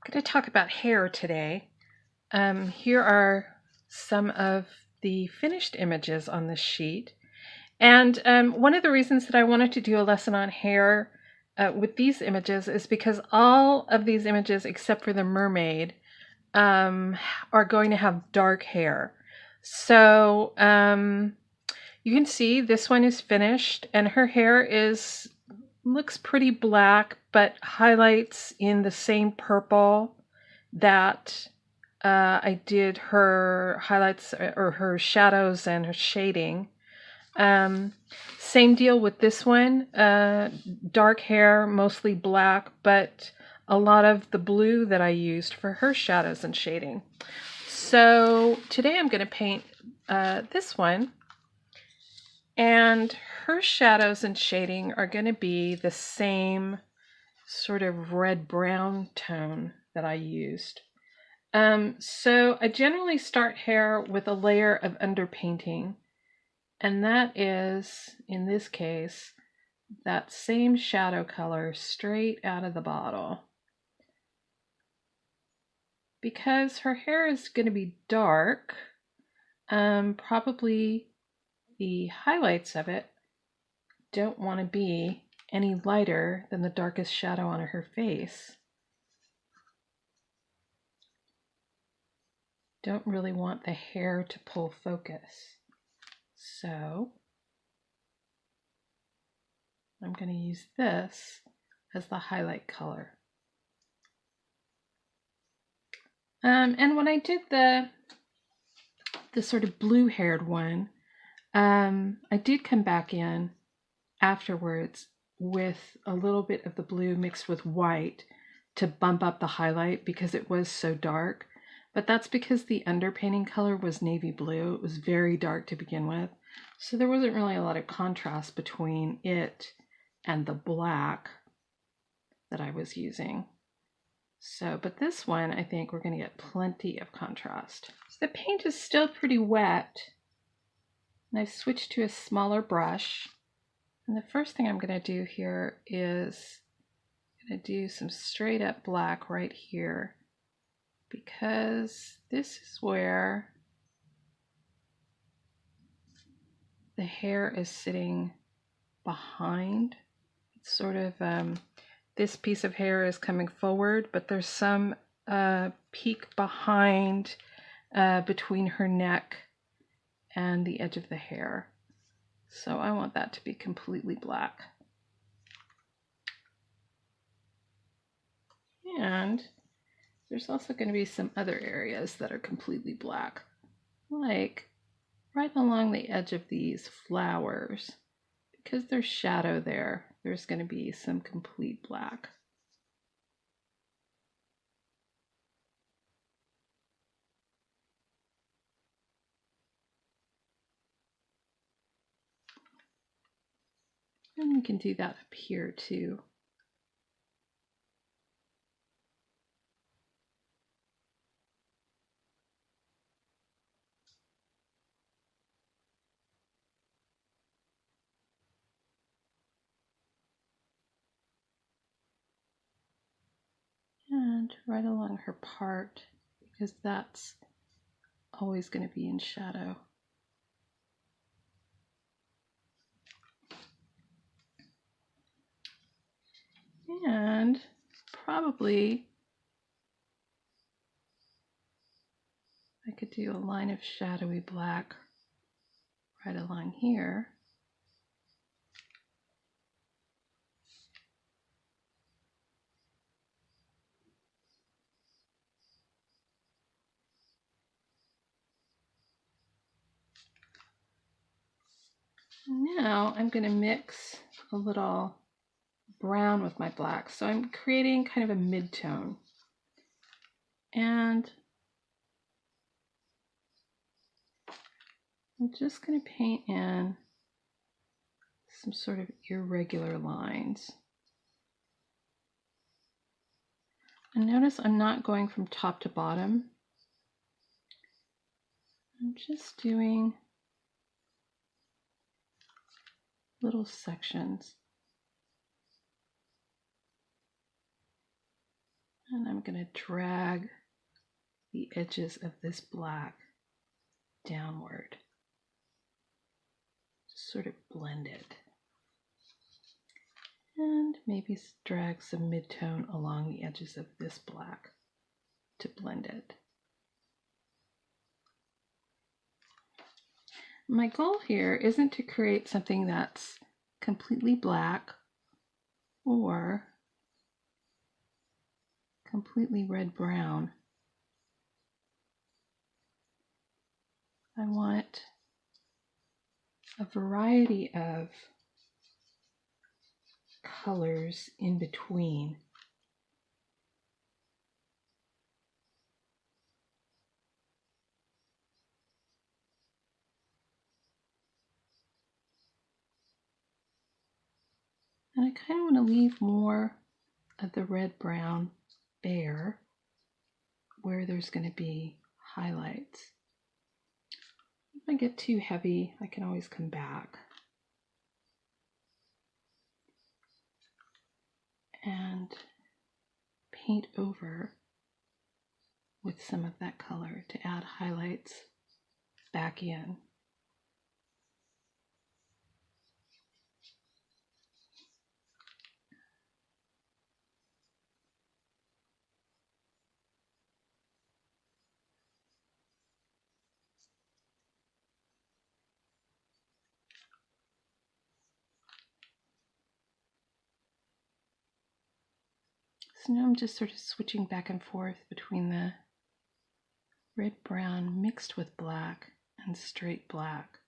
I'm going to talk about hair today. Here are some of the finished images on this sheet. And one of the reasons that I wanted to do a lesson on hair with these images is because all of these images, except for the mermaid, are going to have dark hair. So you can see this one is finished and her hair looks pretty black, but highlights in the same purple that I did her highlights or her shadows and her shading. Same deal with this one, dark hair, mostly black, but a lot of the blue that I used for her shadows and shading. So today I'm going to paint this one, and her shadows and shading are going to be the same sort of red-brown tone that I used. So I generally start hair with a layer of underpainting, and that is, in this case, that same shadow color straight out of the bottle. Because her hair is going to be dark, probably the highlights of it don't want to be any lighter than the darkest shadow on her face. Don't really want the hair to pull focus. So I'm going to use this as the highlight color. And when I did the sort of blue-haired one, I did come back in afterwards with a little bit of the blue mixed with white to bump up the highlight because it was so dark. But that's because the underpainting color was navy blue. It was very dark to begin with. So there wasn't really a lot of contrast between it and the black that I was using. So, but this one, I think we're going to get plenty of contrast. So the paint is still pretty wet, and I've switched to a smaller brush. And the first thing I'm going to do here is I'm going to do some straight up black right here, because this is where the hair is sitting behind. It's sort of, this piece of hair is coming forward, but there's some peak behind between her neck and the edge of the hair. So I want that to be completely black. And there's also going to be some other areas that are completely black, like right along the edge of these flowers. Because there's shadow there, there's going to be some complete black. And we can do that up here too. And right along her part, because that's always going to be in shadow. And probably I could do a line of shadowy black right along here. Now I'm going to mix a little brown with my black. So I'm creating kind of a mid-tone. And I'm just going to paint in some sort of irregular lines. And notice I'm not going from top to bottom. I'm just doing little sections. And I'm going to drag the edges of this black downward, sort of blend it. And maybe drag some mid-tone along the edges of this black to blend it. My goal here isn't to create something that's completely black or completely red-brown. I want a variety of colors in between. And I kind of want to leave more of the red-brown bare where there's going to be highlights. If I get too heavy, I can always come back and paint over with some of that color to add highlights back in. So now I'm just sort of switching back and forth between the red-brown mixed with black and straight black.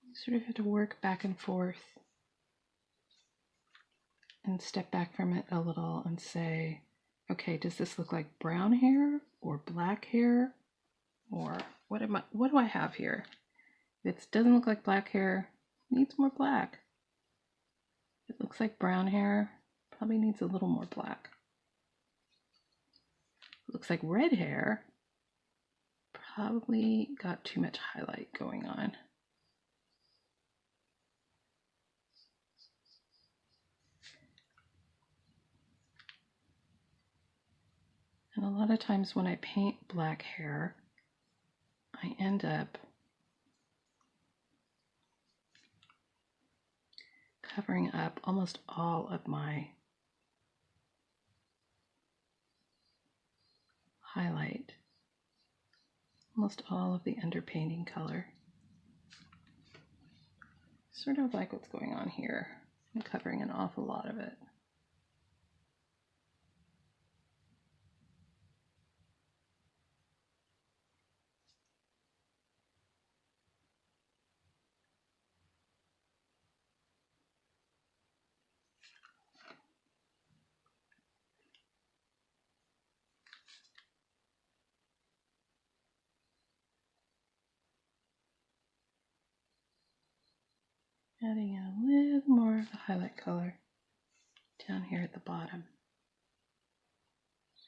You sort of have to work back and forth and step back from it a little and say, okay, does this look like brown hair or black hair? Or what do I have here? If it doesn't look like black hair, it needs more black. If it looks like brown hair, probably needs a little more black. If it looks like red hair, probably got too much highlight going on. And a lot of times when I paint black hair, I end up covering up almost all of my highlight, almost all of the underpainting color. Sort of like what's going on here. I'm covering an awful lot of it. Adding in a little more of the highlight color down here at the bottom.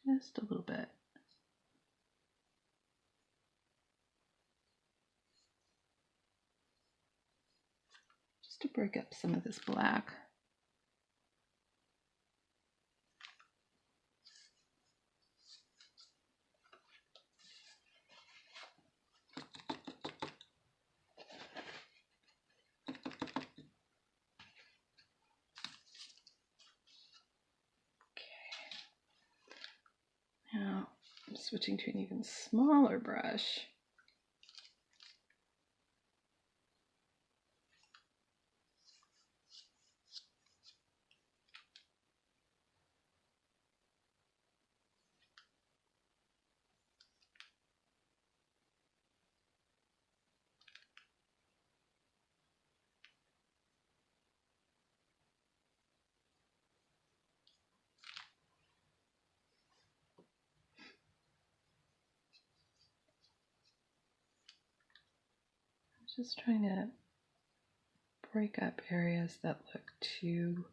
Just a little bit. Just to break up some of this black. Now I'm switching to an even smaller brush. Just trying to break up areas that look too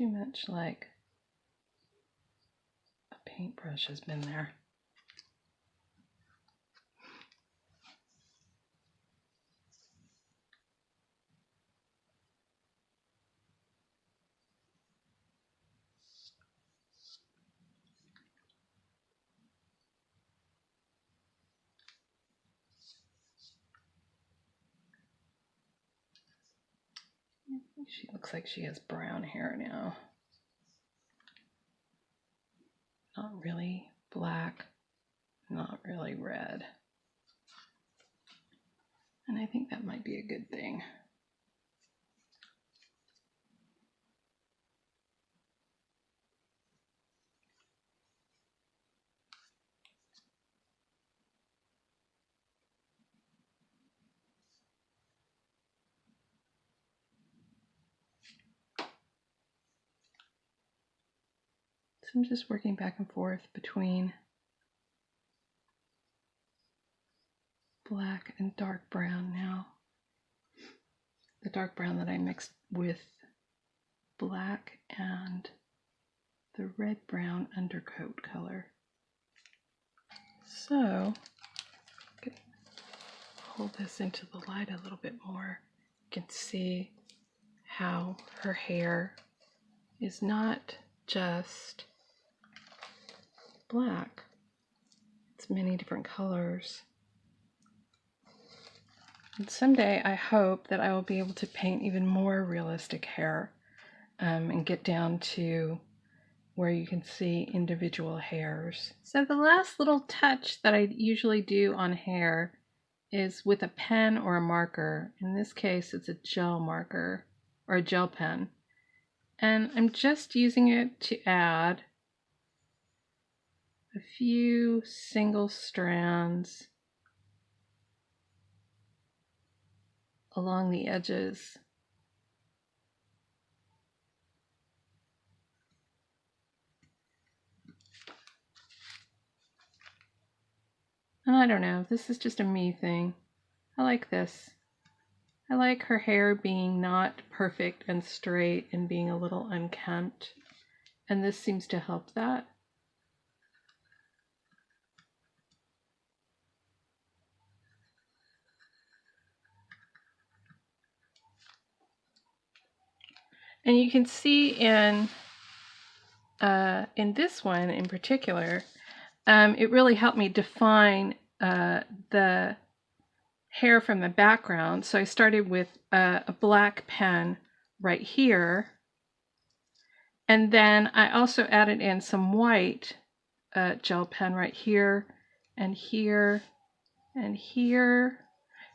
much like a paintbrush has been there. She looks like she has brown hair now. Not really black, not really red. And I think that might be a good thing. So I'm just working back and forth between black and dark brown now. The dark brown that I mixed with black and the red brown undercoat color. So pull this into the light a little bit more. You can see how her hair is not just black. It's many different colors. And someday I hope that I will be able to paint even more realistic hair and get down to where you can see individual hairs. So the last little touch that I usually do on hair is with a pen or a marker. In this case, it's a gel marker or a gel pen. And I'm just using it to add a few single strands along the edges. And I don't know, this is just a me thing. I like this. I like her hair being not perfect and straight and being a little unkempt. And this seems to help that. And you can see in this one in particular, it really helped me define the hair from the background. So I started with a black pen right here, and then I also added in some white gel pen right here and here and here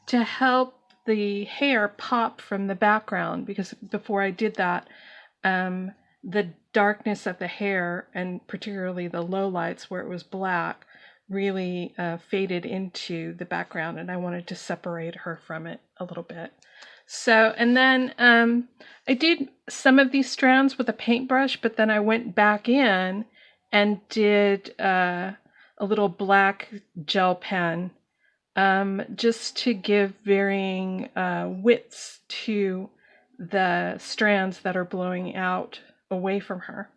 to help the hair pop from the background, because before I did that, the darkness of the hair, and particularly the low lights where it was black, really faded into the background, and I wanted to separate her from it a little bit. So, and then I did some of these strands with a paintbrush, but then I went back in and did a little black gel pen just to give varying widths to the strands that are blowing out away from her.